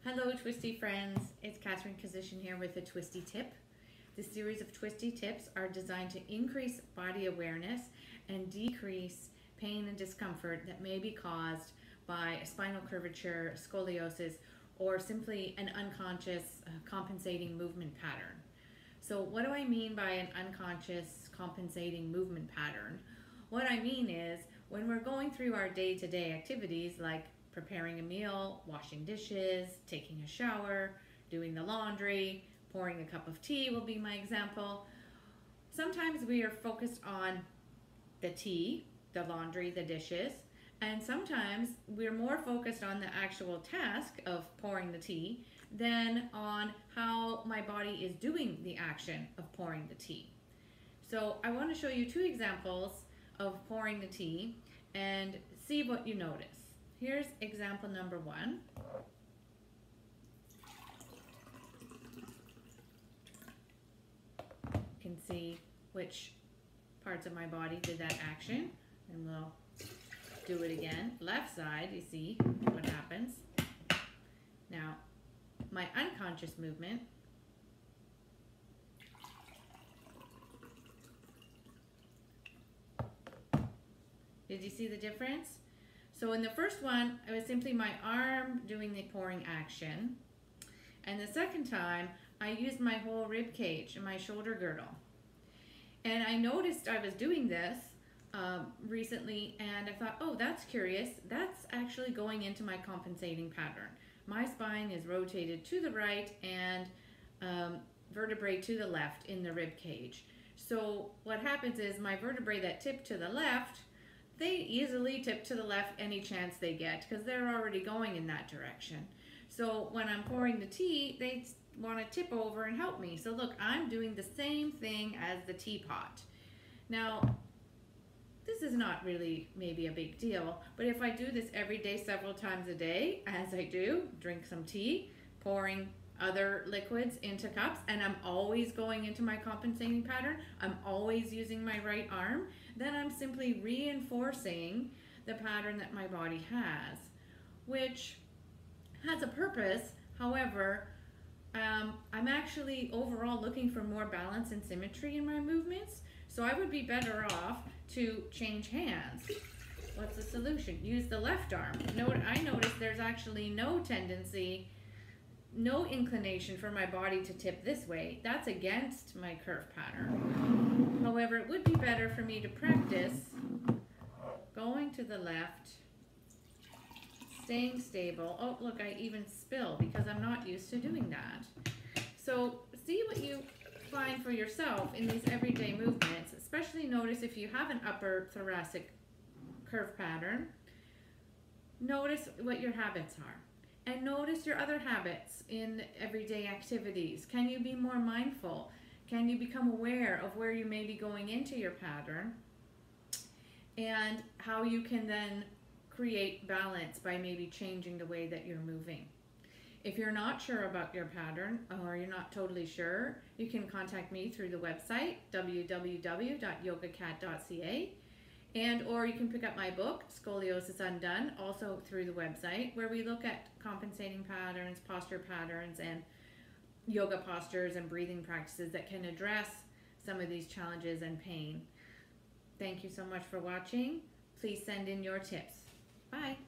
Hello Twisty friends, it's Kathryn Kusyszyn here with a Twisty Tip. This series of Twisty Tips are designed to increase body awareness and decrease pain and discomfort that may be caused by a spinal curvature, scoliosis, or simply an unconscious compensating movement pattern. So what do I mean by an unconscious compensating movement pattern? What I mean is when we're going through our day-to-day activities like preparing a meal, washing dishes, taking a shower, doing the laundry, pouring a cup of tea will be my example. Sometimes we are focused on the tea, the laundry, the dishes, and sometimes we're more focused on the actual task of pouring the tea than on how my body is doing the action of pouring the tea. So I want to show you two examples of pouring the tea and see what you notice. Here's example number one. You can see which parts of my body did that action, and we'll do it again. Left side, you see what happens. Now, my unconscious movement. Did you see the difference? So in the first one, it was simply my arm doing the pouring action. And the second time, I used my whole rib cage and my shoulder girdle. And I noticed I was doing this recently, and I thought, oh, that's curious. That's actually going into my compensating pattern. My spine is rotated to the right and vertebrae to the left in the rib cage. So what happens is my vertebrae that tip to the left, they easily tip to the left any chance they get because they're already going in that direction. So when I'm pouring the tea, they want to tip over and help me. So look, I'm doing the same thing as the teapot. Now, this is not really maybe a big deal, but if I do this every day several times a day, as I do, drink some tea, pouring other liquids into cups, and I'm always going into my compensating pattern, I'm always using my right arm, then I'm simply reinforcing the pattern that my body has, which has a purpose. However, I'm actually overall looking for more balance and symmetry in my movements, so I would be better off to change hands. What's the solution? Use the left arm. I notice there's actually no tendency, no inclination for my body to tip this way. That's against my curve pattern. However, it would be better for me to practice going to the left, staying stable. Oh, look, I even spill because I'm not used to doing that. So see what you find for yourself in these everyday movements. Especially notice if you have an upper thoracic curve pattern. Notice what your habits are. And notice your other habits in everyday activities. Can you be more mindful? Can you become aware of where you may be going into your pattern? And how you can then create balance by maybe changing the way that you're moving. If you're not sure about your pattern or you're not totally sure, you can contact me through the website, www.yogacat.ca. Or you can pick up my book, Scoliosis Undone, also through the website, where we look at compensating patterns, posture patterns, and yoga postures and breathing practices that can address some of these challenges and pain. Thank you so much for watching. Please send in your tips. Bye.